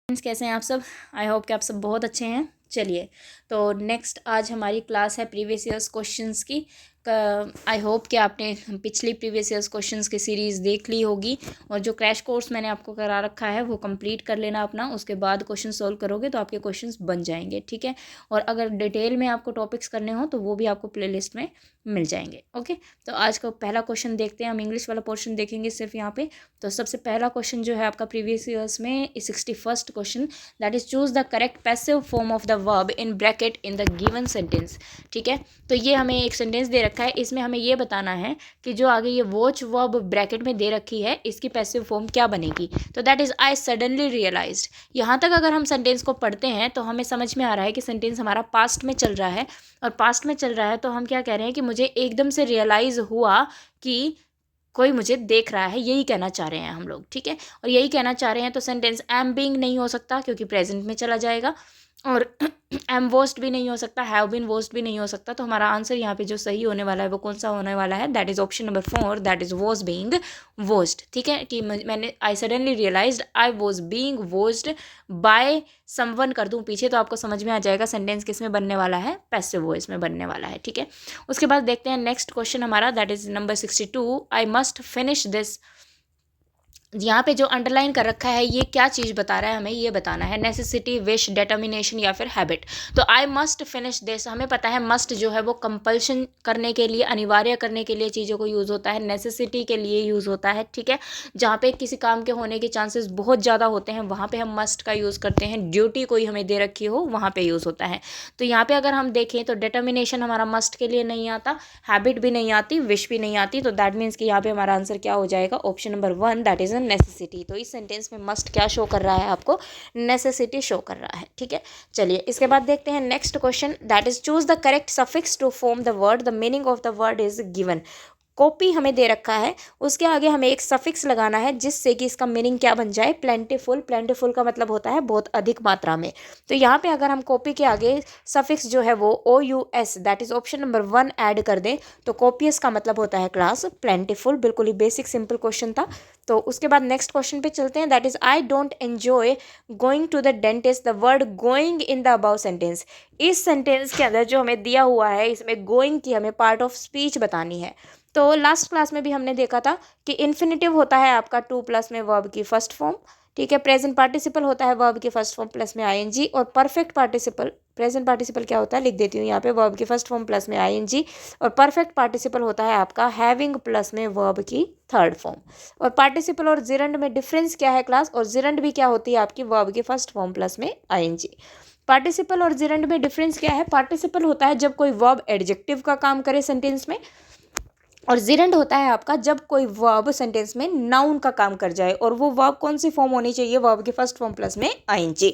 Friends, कैसे हैं आप सब। आई होप कि आप सब बहुत अच्छे हैं। चलिए, तो नेक्स्ट आज हमारी क्लास है प्रीवियस ईयर्स क्वेश्चंस की। आई होप कि आपने पिछली प्रीवियस ईयर्स क्वेश्चंस की सीरीज़ देख ली होगी, और जो क्रैश कोर्स मैंने आपको करा रखा है वो कंप्लीट कर लेना अपना। उसके बाद क्वेश्चन सॉल्व करोगे तो आपके क्वेश्चंस बन जाएंगे, ठीक है। और अगर डिटेल में आपको टॉपिक्स करने हो तो वो भी आपको प्लेलिस्ट में मिल जाएंगे। ओके, तो आज का पहला क्वेश्चन देखते हैं। हम इंग्लिश वाला पोर्शन देखेंगे सिर्फ यहाँ पे। तो सबसे पहला क्वेश्चन जो है आपका प्रीवियस ईयर्स में 61st question, that is choose the correct passive form of the verb in bracket in the given sentence. ठीक है, तो ये हमें एक सेंटेंस दे रखा है, इसमें हमें ये बताना है कि जो आगे ये वॉच वर्ब ब्रैकेट में दे रखी है इसकी पैसिव फॉर्म क्या बनेगी। तो that is I suddenly realised. यहाँ तक अगर हम सेंटेंस को पढ़ते हैं तो हमें समझ में आ रहा है कि सेंटेंस हमारा पास्ट में चल रहा है, और पास्ट में चल रहा है तो हम क्या कह रहे हैं कि मुझे एकदम से रियलाइज हुआ कि कोई मुझे देख रहा है, यही कहना चाह रहे हैं हम लोग। ठीक है, और यही कहना चाह रहे हैं तो सेंटेंस एम बीइंग नहीं हो सकता क्योंकि प्रेजेंट में चला जाएगा, और एम वोस्ट भी नहीं हो सकता, हैव बीन वोस्ट भी नहीं हो सकता। तो हमारा आंसर यहाँ पे जो सही होने वाला है वो कौन सा होने वाला है, that is option number 4, that is was being wooed. ठीक है, कि मैंने I suddenly realised I was being wooed by someone कर दूं पीछे, तो आपको समझ में आ जाएगा सेंटेंस किस में बनने वाला है, पैसिव वॉइस में बनने वाला है। ठीक है, उसके बाद देखते हैं नेक्स्ट क्वेश्चन हमारा, that is number 62, I must finish this. यहाँ पे जो अंडरलाइन कर रखा है ये क्या चीज़ बता रहा है, हमें ये बताना है, नेसेसिटी, विश, डिटर्मिनेशन या फिर हैबिट। तो आई मस्ट फिनिश दिस, हमें पता है मस्ट जो है वो कंपल्शन करने के लिए, अनिवार्य करने के लिए चीज़ों को यूज़ होता है, नेसेसिटी के लिए यूज़ होता है। ठीक है, जहाँ पे किसी काम के होने के चांसेस बहुत ज़्यादा होते हैं वहाँ पे हम मस्ट का यूज़ करते हैं, ड्यूटी कोई हमें दे रखी हो वहाँ पे यूज़ होता है। तो यहाँ पे अगर हम देखें तो डिटर्मिनेशन हमारा मस्ट के लिए नहीं आता, हैबिट भी नहीं आती, विश भी नहीं आती। तो दैट मीन्स कि यहाँ पे हमारा आंसर क्या हो जाएगा, option number 1, that is necessity. तो इस सेंटेंस में मस्ट क्या शो कर रहा है, आपको नेसेसिटी शो कर रहा है। ठीक है, चलिए इसके बाद देखते हैं next question, that is choose the correct suffix to form the word, the meaning of the word is given. Copy हमें दे रखा है, उसके आगे हमें एक सफिक्स लगाना है जिससे कि इसका मीनिंग क्या बन जाए, प्लेंटिफुल। प्लेंटिफुल का मतलब होता है बहुत अधिक मात्रा में। तो यहाँ पे अगर हम कॉपी के आगे सफिक्स जो है वो OUS, that is option number 1 add कर दें तो कॉपियस का मतलब होता है क्लास प्लेंटिफुल। बिल्कुल ही बेसिक सिंपल क्वेश्चन था। तो उसके बाद नेक्स्ट क्वेश्चन पे चलते हैं, that is I don't enjoy going to the dentist. The word going in the above sentence, इस सेंटेंस के अंदर जो हमें दिया हुआ है इसमें गोइंग की हमें पार्ट ऑफ स्पीच बतानी है। तो लास्ट क्लास में भी हमने देखा था कि इन्फिनेटिव होता है आपका 2+ में वर्ब की फर्स्ट फॉर्म। ठीक है, प्रेजेंट पार्टिसिपल होता है वर्ब की फर्स्ट फॉर्म प्लस में ING, और परफेक्ट पार्टिसिपल, प्रेजेंट पार्टिसिपल क्या होता है लिख देती हूँ यहाँ पे, वर्ब की फर्स्ट फॉर्म प्लस में ING, और परफेक्ट पार्टिसिपल होता है आपका हैविंग प्लस में वर्ब की थर्ड फॉर्म। और पार्टिसिपल और जिरंड में डिफरेंस क्या है क्लास, और जिरंड भी क्या होती है आपकी वर्ब की फर्स्ट फॉर्म प्लस में ING। पार्टिसिपल और जिरंड में डिफरेंस क्या है, पार्टिसिपल होता है जब कोई वर्ब एडजेक्टिव का काम करे सेंटेंस में, और जिरंड होता है आपका जब कोई वर्ब सेंटेंस में नाउन का काम कर जाए। और वो वर्ब कौन सी फॉर्म होनी चाहिए, वर्ब की फर्स्ट फॉर्म प्लस में ING।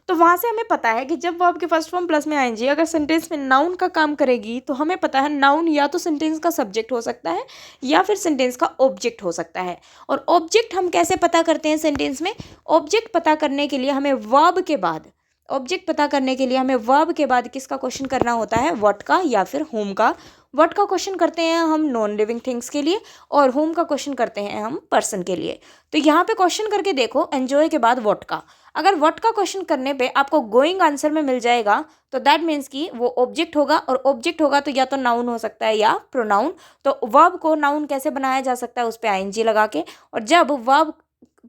तो वहाँ से हमें पता है कि जब वर्ब की फर्स्ट फॉर्म प्लस में ING अगर सेंटेंस में नाउन का काम करेगी तो हमें पता है नाउन या तो सेंटेंस का सब्जेक्ट हो सकता है या फिर सेंटेंस का ऑब्जेक्ट हो सकता है। और ऑब्जेक्ट हम कैसे पता करते हैं सेंटेंस में, ऑब्जेक्ट पता करने के लिए हमें वर्ब के बाद, ऑब्जेक्ट पता करने के लिए हमें वर्ब के बाद किसका क्वेश्चन करना होता है, व्हाट का या फिर होम का। व्हाट का क्वेश्चन करते हैं हम नॉन लिविंग थिंग्स के लिए, और होम का क्वेश्चन करते हैं हम पर्सन के लिए। तो यहाँ पे क्वेश्चन करके देखो, एंजॉय के बाद व्हाट का, अगर व्हाट का क्वेश्चन करने पे आपको गोइंग आंसर में मिल जाएगा तो दैट मीन्स कि वो ऑब्जेक्ट होगा, और ऑब्जेक्ट होगा तो या तो नाउन हो सकता है या प्रोनाउन। तो वर्ब को नाउन कैसे बनाया जा सकता है, उस पर ING लगा के, और जब वर्ब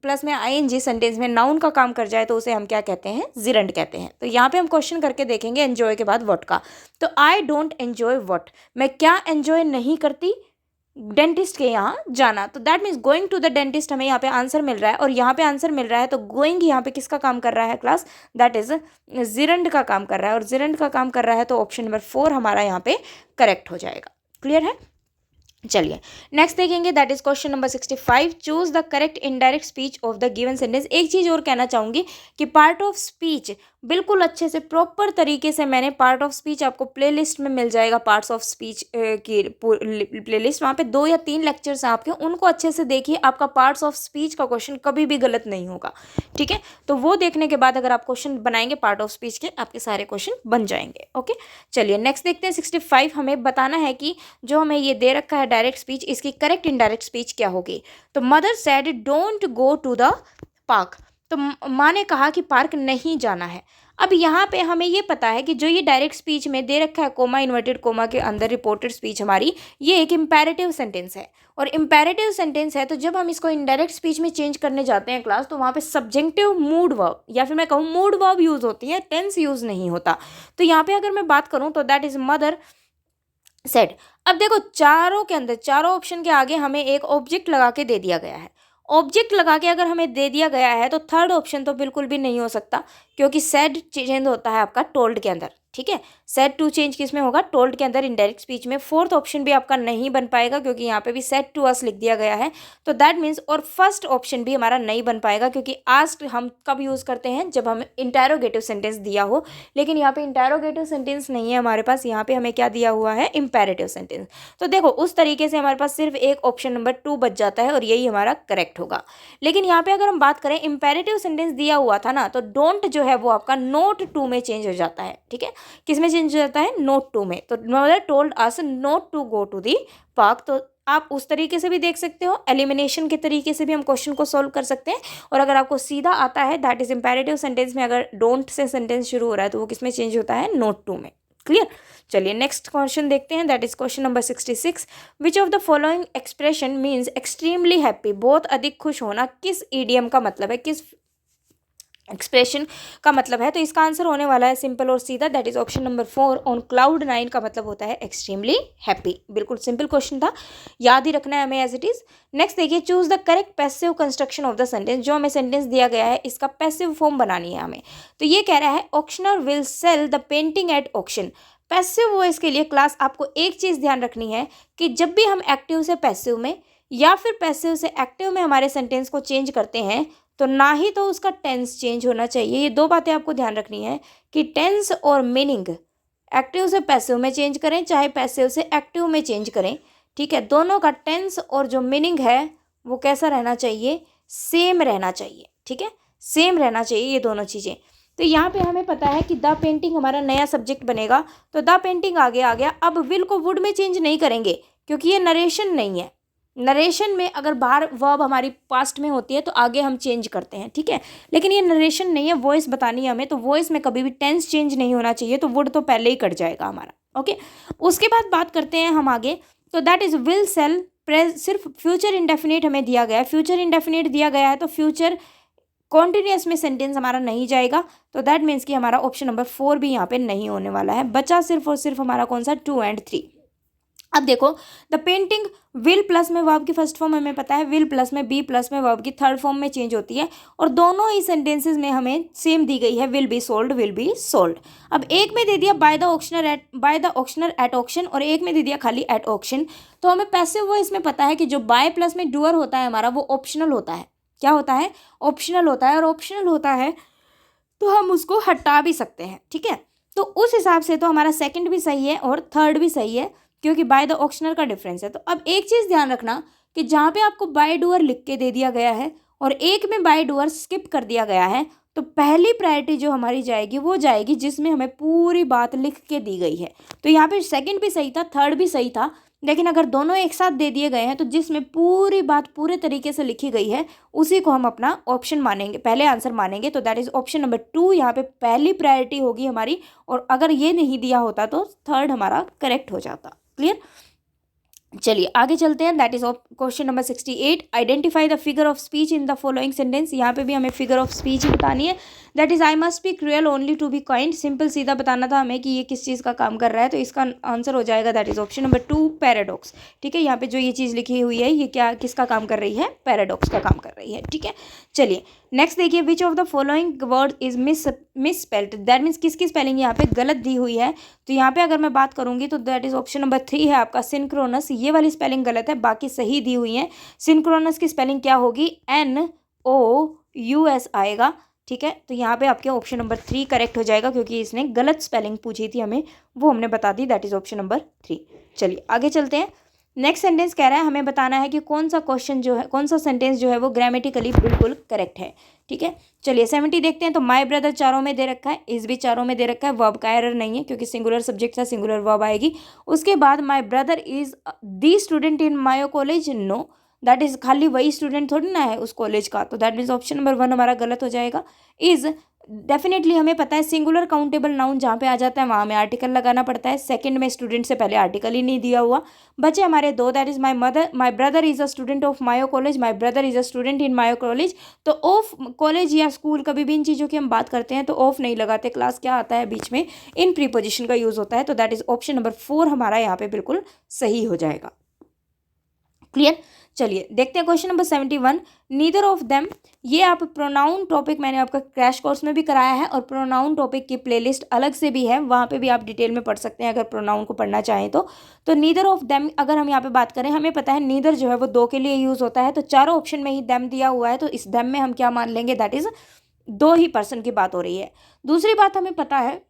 प्लस में ING सेंटेंस में नाउन का काम कर जाए तो उसे हम क्या कहते हैं, जिरंड कहते हैं। तो यहाँ पे हम क्वेश्चन करके देखेंगे एंजॉय के बाद व्हाट का। तो आई डोंट एंजॉय व्हाट, मैं क्या एंजॉय नहीं करती, डेंटिस्ट के यहाँ जाना। तो that means going to the dentist हमें यहाँ पे आंसर मिल रहा है, और यहाँ पे आंसर मिल रहा है तो गोइंग यहाँ पे किसका काम कर रहा है क्लास, दैट इज जिरंड का काम कर रहा है, और जिरंड का काम कर रहा है तो ऑप्शन नंबर 4 हमारा यहाँ पे करेक्ट हो जाएगा। क्लियर है, चलिए नेक्स्ट देखेंगे, that is question number 65, choose the correct indirect speech of the given sentence. एक चीज और कहना चाहूंगी कि पार्ट ऑफ स्पीच बिल्कुल अच्छे से प्रॉपर तरीके से मैंने पार्ट ऑफ स्पीच, आपको प्लेलिस्ट में मिल जाएगा पार्ट्स ऑफ स्पीच की प्लेलिस्ट, वहाँ पे 2 या 3 लेक्चर्स हैं आपके, उनको अच्छे से देखिए, आपका पार्ट्स ऑफ स्पीच का क्वेश्चन कभी भी गलत नहीं होगा। ठीक है, तो वो देखने के बाद अगर आप क्वेश्चन बनाएंगे पार्ट ऑफ स्पीच के, आपके सारे क्वेश्चन बन जाएंगे। ओके, चलिए नेक्स्ट देखते हैं 65, हमें बताना है कि जो हमें ये दे रखा है डायरेक्ट स्पीच, इसकी करेक्ट इनडायरेक्ट स्पीच क्या होगी। तो mother said don't go to the park, तो माँ ने कहा कि पार्क नहीं जाना है। अब यहाँ पे हमें ये पता है कि जो ये डायरेक्ट स्पीच में दे रखा है कोमा इन्वर्टेड कोमा के अंदर रिपोर्टेड स्पीच हमारी, ये एक इम्पेरेटिव सेंटेंस है। और इम्पेरेटिव सेंटेंस है तो जब हम इसको इनडायरेक्ट स्पीच में चेंज करने जाते हैं क्लास, तो वहाँ पे सब्जेक्टिव मूड वर्ब या फिर मैं कहूँ मूड वर्ब यूज़ होती है, टेंस यूज़ नहीं होता। तो यहाँ पे अगर मैं बात करूँ तो दैट इज मदर सेड। अब देखो चारों के अंदर, चारों ऑप्शन के आगे हमें एक ऑब्जेक्ट लगा के दे दिया गया है। ऑब्जेक्ट लगा के अगर हमें दे दिया गया है तो थर्ड ऑप्शन तो बिल्कुल भी नहीं हो सकता, क्योंकि सेड चेंज होता है आपका टोल्ड के अंदर, ठीक है। सेड टू चेंज किस में होगा, टोल्ड के अंदर, इनडायरेक्ट स्पीच में। फोर्थ ऑप्शन भी आपका नहीं बन पाएगा क्योंकि यहाँ पे भी सेड टू अस लिख दिया गया है, तो दैट मीन्स, और फर्स्ट ऑप्शन भी हमारा नहीं बन पाएगा क्योंकि आस्क्ड हम कब यूज़ करते हैं, जब हमें इंटेरोगेटिव सेंटेंस दिया हो। लेकिन यहाँ पे इंटेरोगेटिव सेंटेंस नहीं है हमारे पास, यहाँ पे हमें क्या दिया हुआ है, इम्पेरेटिव सेंटेंस। तो देखो उस तरीके से हमारे पास सिर्फ एक ऑप्शन नंबर 2 बच जाता है और यही हमारा करेक्ट होगा। लेकिन यहाँ पे अगर हम बात करें, इम्पेरेटिव सेंटेंस दिया हुआ था ना, तो डोंट जो है वो आपका नोट टू में चेंज हो जाता है, ठीक है। किस में चेंज हो जाता है, नोट टू में। तो mother told us not to go to the park. तो आप उस तरीके से भी देख सकते हो, एलिमिनेशन के तरीके से भी हम क्वेश्चन को सॉल्व कर सकते हैं। और अगर आपको सीधा आता है, दैट इज इम्पेरेटिव सेंटेंस में अगर डोंट से सेंटेंस शुरू हो रहा है तो वो किस में चेंज होता है, नोट टू में। क्लियर। चलिए नेक्स्ट क्वेश्चन देखते हैं, that is question number 66। Which of the following expression means extremely happy, बहुत अधिक खुश होना, किस ईडियम का मतलब है, किस एक्सप्रेशन का मतलब है। तो इसका आंसर होने वाला है सिंपल और सीधा, that is option number 4, on cloud 9 का मतलब होता है एक्सट्रीमली हैप्पी। बिल्कुल सिंपल क्वेश्चन था, याद ही रखना है हमें एज इट इज। नेक्स्ट देखिए, choose the correct passive construction of the sentence. जो हमें सेंटेंस दिया गया है इसका पैसिव फॉर्म बनानी है हमें। तो ये कह रहा है auctioneer will sell the painting at auction. Passive voice के लिए क्लास आपको एक चीज़ ध्यान रखनी है कि जब भी हम एक्टिव से पैसिव में या फिर पैसिव से एक्टिव में हमारे सेंटेंस को चेंज करते हैं, तो ना ही तो उसका टेंस चेंज होना चाहिए। ये दो बातें आपको ध्यान रखनी है कि टेंस और मीनिंग एक्टिव से पैसिव में चेंज करें चाहे पैसिव से एक्टिव में चेंज करें, ठीक है, दोनों का टेंस और जो मीनिंग है वो कैसा रहना चाहिए, सेम रहना चाहिए, ठीक है, सेम रहना चाहिए ये दोनों चीज़ें। तो यहाँ पे हमें पता है कि द पेंटिंग हमारा नया सब्जेक्ट बनेगा, तो द पेंटिंग आगे आ गया। अब विल को वुड में चेंज नहीं करेंगे क्योंकि ये नरेशन नहीं है। नरेशन में अगर बाहर वर्ब हमारी पास्ट में होती है तो आगे हम चेंज करते हैं, ठीक है, लेकिन ये नरेशन नहीं है, वॉइस बतानी है हमें, तो वॉइस में कभी भी टेंस चेंज नहीं होना चाहिए, तो वुड तो पहले ही कट जाएगा हमारा। ओके, उसके बाद बात करते हैं हम आगे, तो दैट इज विल सेल। सिर्फ फ्यूचर इंडेफिनिट हमें दिया गया है, फ्यूचर इंडेफिनिट दिया गया है तो फ्यूचर कॉन्टिन्यूस में सेंटेंस हमारा नहीं जाएगा, तो दैट मीन्स कि हमारा ऑप्शन नंबर 4 भी यहाँ पे नहीं होने वाला है। बचा सिर्फ और सिर्फ हमारा कौन सा, 2 और 3। अब देखो, द पेंटिंग विल प्लस में वर्ब की फर्स्ट फॉर्म हमें पता है, विल प्लस में बी प्लस में वर्ब की थर्ड फॉर्म में चेंज होती है, और दोनों ही सेंटेंसेस में हमें सेम दी गई है, will be sold, will be sold. अब एक में दे दिया by the auctioneer at auction, और एक में दे दिया खाली एट ऑक्शन। तो हमें पैसिव वॉइस में पता है कि जो बाय प्लस में डूअर होता है हमारा वो ऑप्शनल होता है। क्या होता है, ऑप्शनल होता है, और ऑप्शनल होता है तो हम उसको हटा भी सकते हैं, ठीक है। तो उस हिसाब से तो हमारा सेकंड भी सही है और थर्ड भी सही है, क्योंकि बाय द ऑक्शनर का डिफरेंस है। तो अब एक चीज़ ध्यान रखना कि जहाँ पे आपको बाय डूअर लिख के दे दिया गया है और एक में बाय डूअर स्किप कर दिया गया है, तो पहली प्रायोरिटी जो हमारी जाएगी वो जाएगी जिसमें हमें पूरी बात लिख के दी गई है। तो यहाँ पे सेकंड भी सही था, थर्ड भी सही था, लेकिन अगर दोनों एक साथ दे दिए गए हैं तो जिसमें पूरी बात पूरे तरीके से लिखी गई है उसी को हम अपना ऑप्शन मानेंगे, पहले आंसर मानेंगे। तो दैट इज ऑप्शन नंबर 2 यहाँ पे पहली प्रायोरिटी होगी हमारी, और अगर ये नहीं दिया होता तो थर्ड हमारा करेक्ट हो जाता। क्लियर। चलिए आगे चलते हैं, that is question number 68। Identify the figure of speech in the following sentence. यहाँ पे भी हमें फिगर ऑफ स्पीच ही बतानी है। That is I must be cruel only to be kind. Simple सीधा बताना था हमें कि ये किस चीज़ का काम कर रहा है, तो इसका आंसर हो जाएगा that is option number 2, paradox. ठीक है, यहाँ पे जो ये चीज़ लिखी हुई है ये क्या किसका काम कर रही है, पैराडॉक्स का काम कर रही है। ठीक है, चलिए नेक्स्ट देखिए, which of the following word is miss spelled. That means किसकी स्पेलिंग यहाँ पे गलत दी हुई है। तो यहाँ पे अगर मैं बात करूंगी तो दैट इज ऑप्शन नंबर 3 है आपका, सिंक्रोनस। ये वाली स्पेलिंग गलत है, बाकी सही दी हुई है। सिंक्रोनस की स्पेलिंग क्या होगी, NOUS आएगा। ठीक है, तो यहाँ पे आपके ऑप्शन नंबर 3 करेक्ट हो जाएगा, क्योंकि इसने गलत स्पेलिंग पूछी थी हमें, वो हमने बता दी, दैट इज ऑप्शन नंबर 3। चलिए आगे चलते हैं। नेक्स्ट सेंटेंस कह रहा है हमें बताना है कि कौन सा क्वेश्चन जो है, कौन सा सेंटेंस जो है वो ग्रामेटिकली बिल्कुल करेक्ट है। ठीक है, चलिए 70 देखते हैं। तो माय ब्रदर चारों में दे रखा है, इस भी चारों में दे रखा है, वर्ब का एरर नहीं है क्योंकि सिंगुलर सब्जेक्ट था, सिंगुलर वर्ब आएगी। उसके बाद my brother is the student in Mayo college, no, that is खाली वही स्टूडेंट थोड़ी ना है उस कॉलेज का, तो दैट मीन्स ऑप्शन नंबर 1 हमारा गलत हो जाएगा। इज़ डेफिनेटली हमें पता है सिंगुलर काउंटेबल नाउन जहाँ पे आ जाता है वहाँ हमें आर्टिकल लगाना पड़ता है। सेकंड में स्टूडेंट से पहले आर्टिकल ही नहीं दिया हुआ। बचे हमारे दो, that is my brother is a student of Mayo college, my brother is a student in Mayo college. तो ऑफ कॉलेज या स्कूल कभी भी इन चीज़ों की हम बात करते हैं तो ऑफ नहीं लगाते, क्लास क्या आता है बीच में, इन प्रीपोजिशन का यूज़ होता है। तो दैट इज़ ऑप्शन नंबर 4 हमारा यहाँ पे बिल्कुल सही हो जाएगा। क्लियर। चलिए देखते हैं question number 71, neither of them. ये आप प्रोनाउन टॉपिक मैंने आपका क्रैश कोर्स में भी कराया है और प्रोनाउन टॉपिक की प्लेलिस्ट अलग से भी है, वहाँ पे भी आप डिटेल में पढ़ सकते हैं अगर प्रोनाउन को पढ़ना चाहें तो नीदर ऑफ देम अगर हम यहाँ पे बात करें, हमें पता है नीदर जो है वो दो के लिए यूज़ होता है, तो चारों ऑप्शन में ही देम दिया हुआ है, तो इस देम में हम क्या मान लेंगे, दैट इज़ दो ही पर्सन की बात हो रही है। दूसरी बात हमें पता है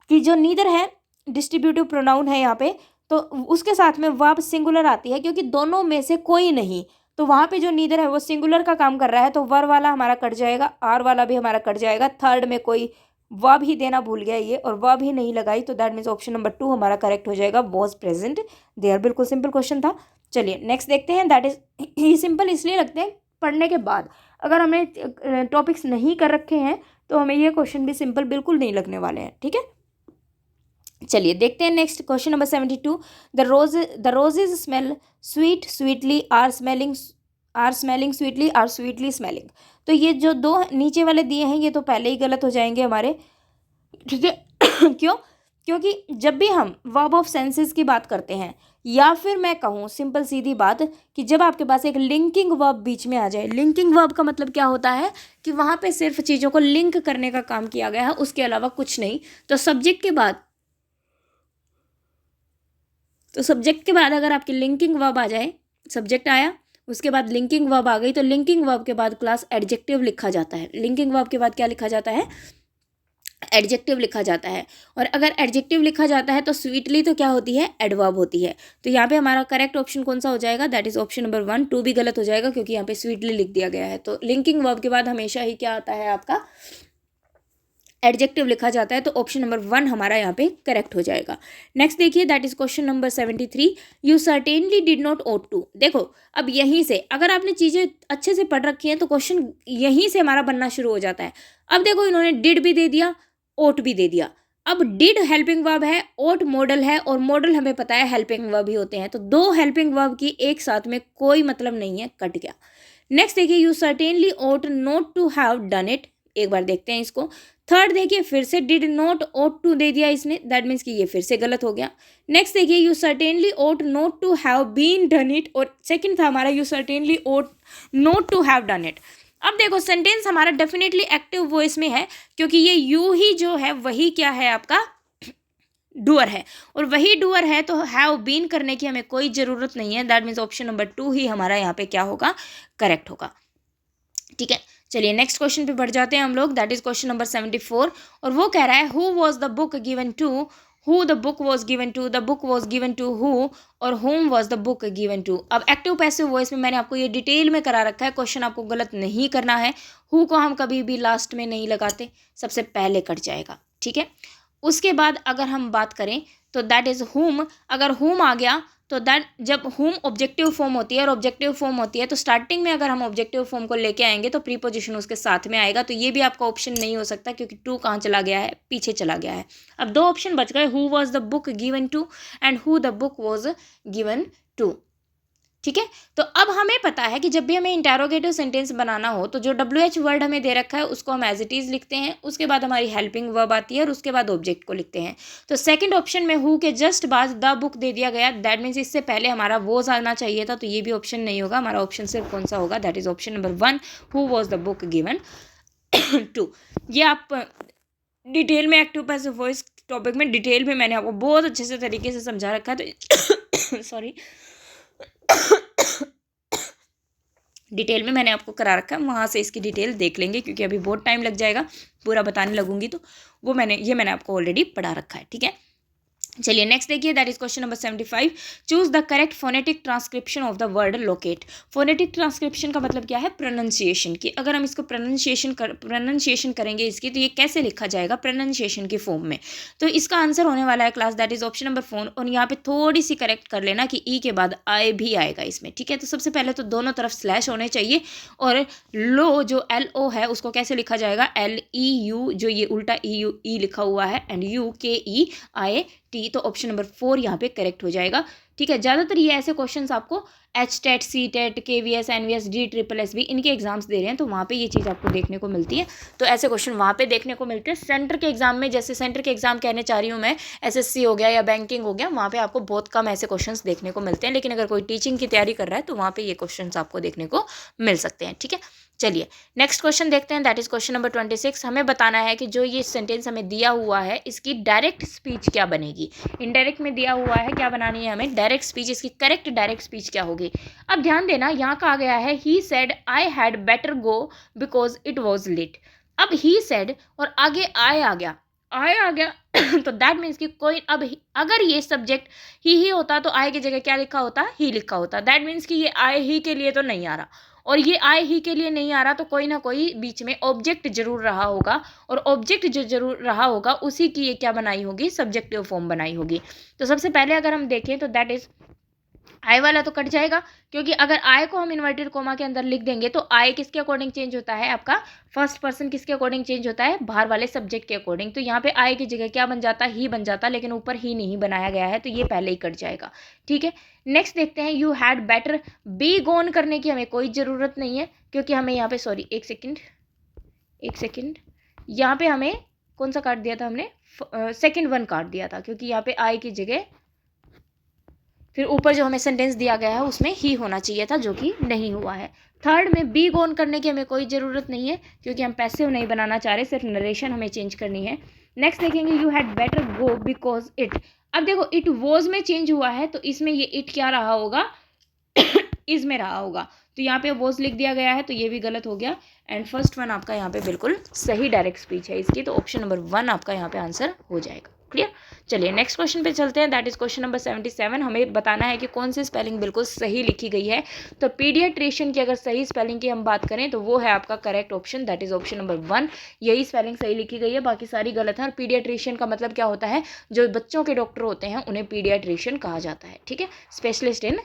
कि जो नीदर है डिस्ट्रीब्यूटिव प्रोनाउन है यहाँ पे, तो उसके साथ में वर्ब सिंगुलर आती है क्योंकि दोनों में से कोई नहीं, तो वहाँ पे जो नीदर है वो सिंगुलर का काम कर रहा है, तो वर वाला हमारा कट जाएगा, आर वाला भी हमारा कट जाएगा। थर्ड में कोई वर्ब ही देना भूल गया ये और वर्ब ही नहीं लगाई, तो दैट मीन्स ऑप्शन नंबर 2 हमारा करेक्ट हो जाएगा, वॉज प्रेजेंट देयर। बिल्कुल सिंपल क्वेश्चन था। चलिए नेक्स्ट देखते हैं, दैट इज ये सिंपल इसलिए लगते हैं पढ़ने के बाद, अगर हमें टॉपिक्स नहीं कर रखे हैं तो हमें ये क्वेश्चन भी सिंपल बिल्कुल नहीं लगने वाले हैं। ठीक है, चलिए देखते हैं next question number 72, the roses smell sweet sweetly are smelling sweetly are sweetly smelling. तो ये जो दो नीचे वाले दिए हैं ये तो पहले ही गलत हो जाएंगे हमारे, ठीक है। क्यों? क्योंकि जब भी हम वर्ब ऑफ सेंसेस की बात करते हैं या फिर मैं कहूँ सिंपल सीधी बात कि जब आपके पास एक लिंकिंग वर्ब बीच में आ जाए, लिंकिंग वर्ब का मतलब क्या होता है कि वहाँ पे सिर्फ चीज़ों को लिंक करने का काम किया गया है, उसके अलावा कुछ नहीं। तो सब्जेक्ट के बाद अगर आपकी लिंकिंग वर्ब आ जाए, सब्जेक्ट आया उसके बाद लिंकिंग वर्ब आ गई, तो लिंकिंग वर्ब के बाद क्लास एडजेक्टिव लिखा जाता है। लिंकिंग वर्ब के बाद क्या लिखा जाता है, एडजेक्टिव लिखा जाता है। और अगर एडजेक्टिव लिखा जाता है तो स्वीटली तो क्या होती है, एडवर्ब होती है। तो यहाँ पे हमारा करेक्ट ऑप्शन कौन सा हो जाएगा, दैट इज ऑप्शन नंबर 1। 2 भी गलत हो जाएगा क्योंकि यहाँ पे स्वीटली लिख दिया गया है। तो लिंकिंग वर्ब के बाद हमेशा ही क्या आता है आपका, एडजेक्टिव लिखा जाता है, तो ऑप्शन नंबर 1 हमारा यहाँ पे करेक्ट हो जाएगा। नेक्स्ट देखिए, that is question number 73, you certainly did not ought to. देखो अब यहीं से अगर आपने चीज़ें अच्छे से पढ़ रखी हैं तो क्वेश्चन यहीं से हमारा बनना शुरू हो जाता है। अब देखो इन्होंने डिड भी दे दिया, ought भी दे दिया। अब डिड हेल्पिंग वर्ब है, ought मॉडल है, और मॉडल हमें पता है हेल्पिंग वर्ब ही होते हैं, तो दो हेल्पिंग वर्ब की एक साथ में कोई मतलब नहीं है, कट गया। नेक्स्ट देखिए, you certainly ought not to have done it. एक बार देखते हैं इसको। थर्ड देखिए फिर से डिड नॉट ought टू दे दिया इसने, दैट मीन्स कि ये फिर से गलत हो गया। नेक्स्ट देखिए, you certainly ought not to have been done it, और सेकंड था हमारा you certainly ought not to have done it. अब देखो सेंटेंस हमारा डेफिनेटली एक्टिव वॉइस में है क्योंकि ये यू ही जो है वही क्या है आपका डूअर है, और वही डूअर है तो हैव बीन करने की हमें कोई ज़रूरत नहीं है। दैट मीन्स ऑप्शन नंबर 2 ही हमारा यहाँ पे क्या होगा, करेक्ट होगा। ठीक है, चलिए नेक्स्ट क्वेश्चन पे बढ़ जाते हैं हम लोग, दैट इज क्वेश्चन नंबर 74, और वो कह रहा है who was the book given to, who the book was given to, the book was given to who, और whom was the book given to. अब एक्टिव पैसिव वॉइस में मैंने आपको ये डिटेल में करा रखा है, क्वेश्चन आपको गलत नहीं करना है। हु को हम कभी भी लास्ट में नहीं लगाते, सबसे पहले कट जाएगा। ठीक है, उसके बाद अगर हम बात करें तो दैट इज हुम। अगर हुम आ गया तो दैट, जब हुम ऑब्जेक्टिव फॉर्म होती है और ऑब्जेक्टिव फॉर्म होती है तो स्टार्टिंग में अगर हम ऑब्जेक्टिव फॉर्म को लेके आएंगे तो प्रीपोजिशन उसके साथ में आएगा, तो ये भी आपका ऑप्शन नहीं हो सकता क्योंकि 2 कहाँ चला गया है, पीछे चला गया है। अब 2 ऑप्शन बच गए, who was the book given to and who the book was given to. ठीक है, तो अब हमें पता है कि जब भी हमें इंटेरोगेटिव सेंटेंस बनाना हो तो जो WH वर्ड हमें दे रखा है उसको हम एज इट इज़ लिखते हैं, उसके बाद हमारी हेल्पिंग वर्ब आती है और उसके बाद ऑब्जेक्ट को लिखते हैं। तो सेकंड ऑप्शन में हु के जस्ट बाद द बुक दे दिया गया, दैट मीन्स इससे पहले हमारा वॉज आना चाहिए था, तो ये भी ऑप्शन नहीं होगा। हमारा ऑप्शन सिर्फ कौन सा होगा, that is option number 1, who was the book given to. ये आप डिटेल में एक्टिव पैसिव वॉइस टॉपिक में डिटेल में मैंने आपको बहुत अच्छे से तरीके से समझा रखा है, तो सॉरी डिटेल में मैंने आपको करा रखा है, वहाँ से इसकी डिटेल देख लेंगे क्योंकि अभी बहुत टाइम लग जाएगा, पूरा बताने लगूंगी तो वो मैंने आपको ऑलरेडी पढ़ा रखा है। ठीक है, चलिए नेक्स्ट देखिए, that is question number 75। Choose the correct phonetic transcription of the word locate. Phonetic transcription का मतलब क्या है? प्रोनाउंसिएशन की। अगर हम इसको प्रोनाउंसिएशन करेंगे इसकी, तो ये कैसे लिखा जाएगा प्रोनाउंसिएशन की फॉर्म में। तो इसका आंसर होने वाला है class, that is option number 4। और यहाँ पे थोड़ी सी करेक्ट कर लेना कि ई के बाद आई भी आएगा इसमें, ठीक है। तो सबसे पहले तो दोनों तरफ स्लैश होने चाहिए, और लो जो LO है उसको कैसे लिखा जाएगा? LEU, जो ये उल्टा ई लिखा हुआ है, एंड UKEIT। तो ऑप्शन नंबर 4 यहाँ पे करेक्ट हो जाएगा, ठीक है। ज़्यादातर ये ऐसे क्वेश्चंस आपको HTET, CTET, KVS, NVS, DSSS इनके एग्जाम्स दे रहे हैं, तो वहाँ पे ये चीज़ आपको देखने को मिलती है। तो ऐसे क्वेश्चन वहाँ पे देखने को मिलते हैं। सेंटर के एग्जाम में, जैसे सेंटर के एग्जाम कहने चाह रही हूँ मैं, SSC हो गया या बैंकिंग हो गया, वहाँ पे आपको बहुत कम ऐसे क्वेश्चन देखने को मिलते हैं। लेकिन अगर कोई टीचिंग की तैयारी कर रहा है तो वहाँ पे ये क्वेश्चन आपको देखने को मिल सकते हैं, ठीक है। चलिए नेक्स्ट क्वेश्चन देखते हैं, दैट इज क्वेश्चन नंबर 26। हमें बताना है कि जो ये सेंटेंस हमें दिया हुआ है इसकी डायरेक्ट स्पीच क्या बनेगी। इनडायरेक्ट में दिया हुआ है, क्या बनानी है हमें? Direct speech. इसकी करेक्ट डायरेक्ट स्पीच क्या होगी? अब दैन देना, यहाँ कहा गया है he said I had better go because it was late. अब ही सेड और आगे आई आ गया तो दैट मीन्स कि कोई, अब अगर ये सब्जेक्ट ही होता तो आई की जगह क्या लिखा होता? ही लिखा होता। दैट मीन्स कि ये आई ही के लिए तो नहीं आ रहा, और ये आई ही के लिए नहीं आ रहा, तो कोई ना कोई बीच में ऑब्जेक्ट जरूर रहा होगा, और ऑब्जेक्ट जो जरूर रहा होगा उसी की ये क्या बनाई होगी? सब्जेक्टिव फॉर्म बनाई होगी। तो सबसे पहले अगर हम देखें तो दैट इज आई वाला तो कट जाएगा, क्योंकि अगर आई को हम इन्वर्टेड कोमा के अंदर लिख देंगे तो आई किसके अकॉर्डिंग चेंज होता है? आपका फर्स्ट पर्सन किसके अकॉर्डिंग चेंज होता है? बाहर वाले सब्जेक्ट के अकॉर्डिंग। तो यहाँ पे आई की जगह क्या बन जाता? ही बन जाता, लेकिन ऊपर ही नहीं बनाया गया है, तो ये पहले ही कट जाएगा, ठीक है। नेक्स्ट देखते हैं, यू हैड बेटर बी गोन करने की हमें कोई ज़रूरत नहीं है, क्योंकि हमें यहाँ पे, सॉरी एक सेकेंड, यहाँ पे हमें कौन सा काट दिया था हमने? सेकेंड वन काट दिया था, क्योंकि यहाँ पे आई की जगह फिर ऊपर जो हमें सेंटेंस दिया गया है उसमें ही होना चाहिए था, जो कि नहीं हुआ है। थर्ड में बी गोन करने की हमें कोई ज़रूरत नहीं है, क्योंकि हम पैसिव नहीं बनाना चाह रहे, सिर्फ नरेशन हमें चेंज करनी है। नेक्स्ट देखेंगे, you had better go because it. अब देखो इट वॉज में चेंज हुआ है, तो इसमें ये इट क्या रहा होगा? इज में रहा होगा, तो यहाँ पे वॉज लिख दिया गया है, तो ये भी गलत हो गया। एंड फर्स्ट वन आपका यहाँ पे बिल्कुल सही डायरेक्ट स्पीच है इसकी, तो ऑप्शन नंबर 1 आपका यहाँ पे आंसर हो जाएगा। क्लियर? चलिए नेक्स्ट क्वेश्चन पे चलते हैं, दैट इज क्वेश्चन नंबर 77। हमें बताना है कि कौन सी स्पेलिंग बिल्कुल सही लिखी गई है। तो पीडियाट्रिशियन की अगर सही स्पेलिंग की हम बात करें तो वो है आपका correct option, that is option number 1। यही स्पेलिंग सही लिखी गई है, बाकी सारी गलत है। और पीडियाट्रिशियन का मतलब क्या होता है? जो बच्चों के डॉक्टर होते हैं उन्हें पीडियाट्रिशियन कहा जाता है, ठीक है। Specialist in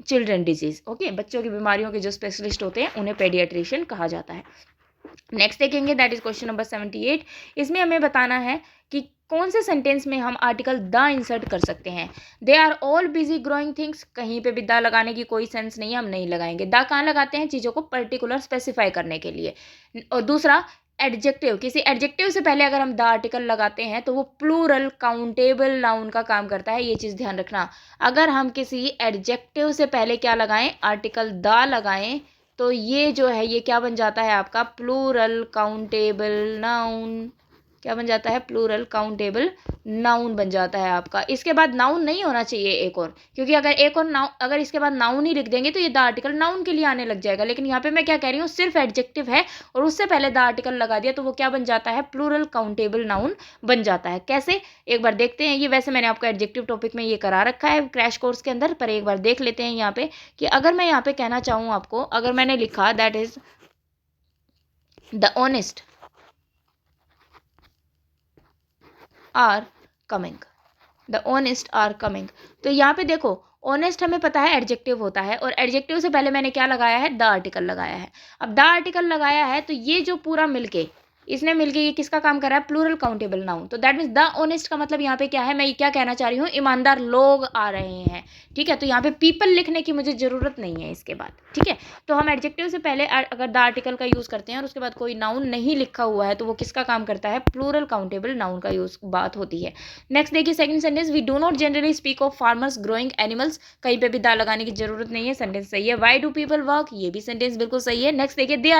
children disease, okay, बच्चों की बीमारियों के जो स्पेशलिस्ट होते हैं उन्हें पेडियाट्रिशियन कहा जाता है। नेक्स्ट देखेंगे, दैट इज क्वेश्चन नंबर 78। इसमें हमें बताना है कि कौन से सेंटेंस में हम आर्टिकल द इंसर्ट कर सकते हैं। They are all busy growing things, कहीं पे भी द लगाने की कोई सेंस नहीं है, हम नहीं लगाएंगे। द कहाँ लगाते हैं? चीज़ों को पर्टिकुलर स्पेसिफाई करने के लिए। और दूसरा एडजेक्टिव, किसी एडजेक्टिव से पहले अगर हम द आर्टिकल लगाते हैं तो वो प्लूरल काउंटेबल नाउन का काम करता है, ये चीज़ ध्यान रखना। अगर हम किसी एडजेक्टिव से पहले क्या लगाएं? आर्टिकल द लगाएं, तो ये जो है ये क्या बन जाता है आपका? Plural countable noun. क्या बन जाता है? प्लूरल काउंटेबल नाउन बन जाता है आपका। इसके बाद नाउन नहीं होना चाहिए एक और, क्योंकि अगर एक और नाउन, अगर इसके बाद नाउन ही लिख देंगे तो ये द आर्टिकल नाउन के लिए आने लग जाएगा। लेकिन यहाँ पे मैं क्या कह रही हूँ, सिर्फ एडजेक्टिव है और उससे पहले द आर्टिकल लगा दिया तो वो क्या बन जाता है? प्लूरल काउंटेबल नाउन बन जाता है। कैसे? एक बार देखते हैं। ये वैसे मैंने आपको एडजेक्टिव टॉपिक में ये करा रखा है क्रैश कोर्स के अंदर, पर एक बार देख लेते हैं यहाँ पे कि अगर मैं यहाँ पे कहना चाहूँ आपको, अगर मैंने लिखा that is the honest are coming, the honest are coming, तो यहाँ पे देखो ऑनेस्ट हमें पता है एडजेक्टिव होता है, और एडजेक्टिव से पहले मैंने क्या लगाया है? द आर्टिकल लगाया है। अब द आर्टिकल लगाया है तो ये जो पूरा मिलके, इसने मिलके ये किसका काम कर रहा है? Plural countable noun. तो दैट मीन्स द ऑनेस्ट का मतलब यहाँ पे क्या है? मैं ये क्या कहना चाह रही हूँ? ईमानदार लोग आ रहे हैं, ठीक है। तो यहाँ पे पीपल लिखने की मुझे जरूरत नहीं है इसके बाद, ठीक है। तो हम एडजेक्टिव से पहले अगर द आर्टिकल का यूज़ करते हैं और उसके बाद कोई नाउन नहीं लिखा हुआ है तो वो किसका काम करता है? प्लूरल काउंटेबल नाउन का यूज बात होती है। नेक्स्ट देखिए second sentence, we do not generally speak of farmers growing animals, कहीं पे भी द लगाने की जरूरत नहीं है, सेंटेंस सही है। वाई डू पीपल वर्क, ये भी सेंटेंस बिल्कुल सही है। नेक्स्ट देखिए, they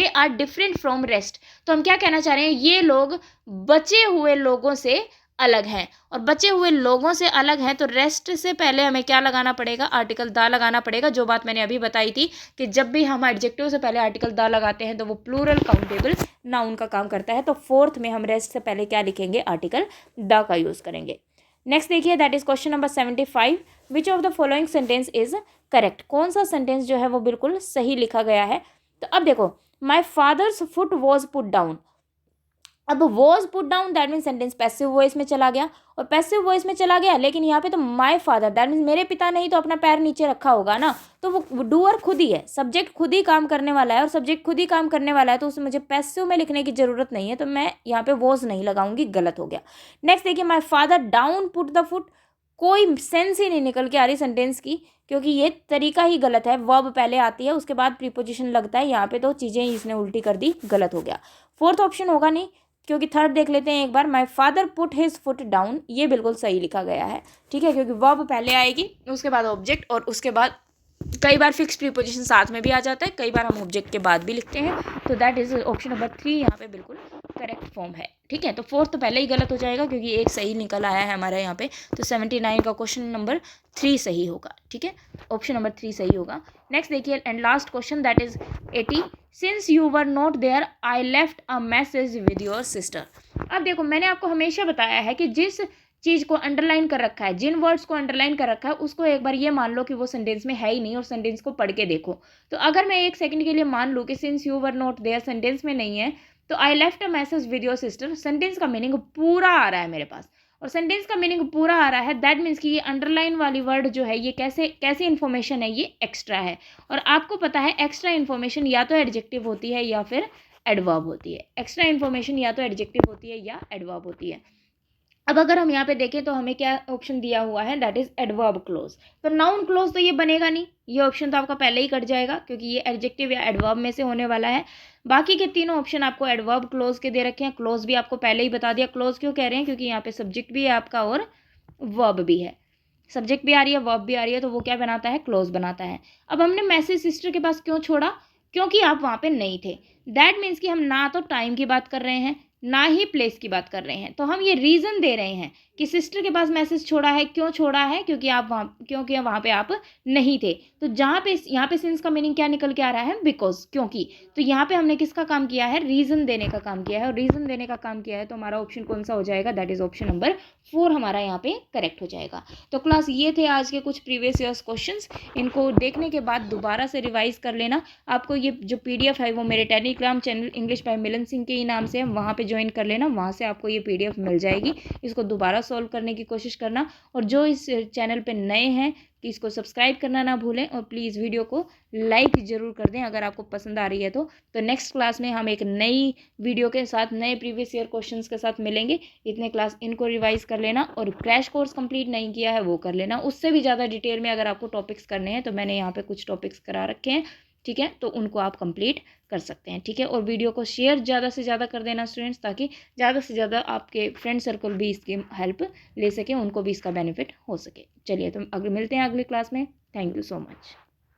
are different from rest, तो हम क्या कहना चाह रहे हैं? ये लोग बचे हुए लोगों से अलग हैं, और बचे हुए लोगों से अलग हैं तो रेस्ट से पहले हमें क्या लगाना पड़ेगा? आर्टिकल द लगाना पड़ेगा। जो बात मैंने अभी बताई थी कि जब भी हम एडजेक्टिव से पहले आर्टिकल द लगाते हैं तो वो प्लूरल काउंटेबल नाउन का काम करता है। तो फोर्थ में हम रेस्ट से पहले क्या लिखेंगे? आर्टिकल द का यूज करेंगे। नेक्स्ट देखिए, that is question number 75, which of the following sentence is correct. कौन सा सेंटेंस जो है वो बिल्कुल सही लिखा गया है। तो अब देखो, my father's foot was put down. अब was put down that mean sentence passive voice में चला गया, और पैसिव वॉइस में चला गया, लेकिन यहाँ पे तो माय फादर दैट मीन मेरे पिता ने ही तो अपना पैर नीचे रखा होगा ना, तो वो डूअर खुद ही है, सब्जेक्ट खुद ही काम करने वाला है, और सब्जेक्ट खुद ही काम करने वाला है तो उसमें मुझे पैसिव में लिखने की जरूरत नहीं है, तो मैं यहाँ पे वॉज नहीं लगाऊंगी, गलत हो गया। नेक्स्ट देखिए, my father down put the foot, कोई सेंस ही नहीं निकल के आ रही सेंटेंस की, क्योंकि ये तरीका ही गलत है। वर्ब पहले आती है, उसके बाद प्रीपोजिशन लगता है, यहाँ पे तो चीज़ें ही इसने उल्टी कर दी, गलत हो गया। फोर्थ ऑप्शन होगा नहीं, क्योंकि थर्ड देख लेते हैं एक बार, my father put his foot down, ये बिल्कुल सही लिखा गया है, ठीक है, क्योंकि वर्ब पहले आएगी, उसके बाद ऑब्जेक्ट, और उसके बाद कई बार फिक्स प्रीपोजिशन साथ में भी आ जाता है, कई बार हम ऑब्जेक्ट के बाद भी लिखते हैं, तो दैट इज ऑप्शन नंबर 3 यहाँ पे बिल्कुल करेक्ट फॉर्म है, ठीक है। तो फोर्थ तो पहले ही गलत हो जाएगा, क्योंकि एक सही निकल आया है हमारे यहाँ पे, तो 79 का क्वेश्चन नंबर 3 सही होगा, ठीक है, ऑप्शन नंबर 3 सही होगा। नेक्स्ट देखिए, and last question, that is 80, since you were not there I left a message with your sister. अब देखो, मैंने आपको हमेशा बताया है कि जिस चीज़ को अंडरलाइन कर रखा है, जिन वर्ड्स को अंडरलाइन कर रखा है, उसको एक बार ये मान लो कि वो सेंटेंस में है ही नहीं, और सेंटेंस को पढ़ के देखो। तो अगर मैं एक सेकंड के लिए मान लूँ कि since you were not there sentence में नहीं है, तो I left a message with your sister, sentence का मीनिंग पूरा आ रहा है मेरे पास, और सेंटेंस का मीनिंग पूरा आ रहा है, दैट मीन्स कि ये अंडरलाइन वाली वर्ड जो है, ये कैसी इन्फॉर्मेशन है, ये एक्स्ट्रा है। और आपको पता है एक्स्ट्रा इन्फॉर्मेशन या तो एडजेक्टिव होती है या फिर एडवर्ब होती है। एक्स्ट्रा इन्फॉर्मेशन या तो एडजेक्टिव होती है या एडवर्ब होती है। अब अगर हम यहाँ पे देखें तो हमें क्या ऑप्शन दिया हुआ है, दैट इज एडवर्ब क्लोज। तो नाउन क्लोज तो ये बनेगा नहीं, ये ऑप्शन तो आपका पहले ही कट जाएगा, क्योंकि ये एडजेक्टिव या एडवर्ब में से होने वाला है। बाकी के तीनों ऑप्शन आपको एडवर्ब क्लोज के दे रखे हैं। क्लोज भी आपको पहले ही बता दिया, क्लोज क्यों कह रहे हैं, क्योंकि यहाँ पे सब्जेक्ट भी है आपका और वर्ब भी है, सब्जेक्ट भी आ रही है, वर्ब भी आ रही है, तो वो क्या बनाता है, क्लोज बनाता है। अब हमने मैसेज सिस्टर के पास क्यों छोड़ा, क्योंकि आप वहाँ पे नहीं थे। दैट मीन्स कि हम ना तो टाइम की बात कर रहे हैं, ना ही प्लेस की बात कर रहे हैं, तो हम ये रीज़न दे रहे हैं कि सिस्टर के पास मैसेज छोड़ा है। क्यों छोड़ा है, क्योंकि वहाँ पे आप नहीं थे। तो जहाँ पे यहाँ पे सिंस का मीनिंग क्या निकल के आ रहा है, बिकॉज, क्योंकि। तो यहाँ पे हमने किसका काम किया है, रीज़न देने का काम किया है, और रीज़न देने का काम किया है, तो हमारा ऑप्शन कौन सा हो जाएगा, दैट इज ऑप्शन नंबर 4 हमारा यहाँ पे करेक्ट हो जाएगा। तो क्लास ये थे आज के कुछ प्रीवियस ईयर्स क्वेश्चंस। इनको देखने के बाद दोबारा से रिवाइज कर लेना। आपको ये जो PDF है वो मेरे टेलीग्राम चैनल इंग्लिश बाय मिलन सिंह के ही नाम से है, वहाँ पे ज्वाइन कर लेना, वहाँ से आपको ये PDF मिल जाएगी। इसको दोबारा सॉल्व करने की कोशिश करना, और जो इस चैनल पे नए हैं कि इसको सब्सक्राइब करना ना भूलें, और प्लीज़ वीडियो को लाइक ज़रूर कर दें अगर आपको पसंद आ रही है तो नेक्स्ट क्लास में हम एक नई वीडियो के साथ नए प्रीवियस ईयर क्वेश्चंस के साथ मिलेंगे। इतने क्लास इनको रिवाइज कर लेना, और क्रैश कोर्स कंप्लीट नहीं किया है वो कर लेना। उससे भी ज़्यादा डिटेल में अगर आपको टॉपिक्स करने हैं तो मैंने यहाँ पे कुछ टॉपिक्स करा रखे हैं, ठीक है, तो उनको आप कंप्लीट कर सकते हैं, ठीक है। और वीडियो को शेयर ज़्यादा से ज़्यादा कर देना स्टूडेंट्स, ताकि ज़्यादा से ज़्यादा आपके फ्रेंड सर्कल भी इसकी हेल्प ले सके, उनको भी इसका बेनिफिट हो सके। चलिए, तो अगर मिलते हैं अगली क्लास में। Thank you so much.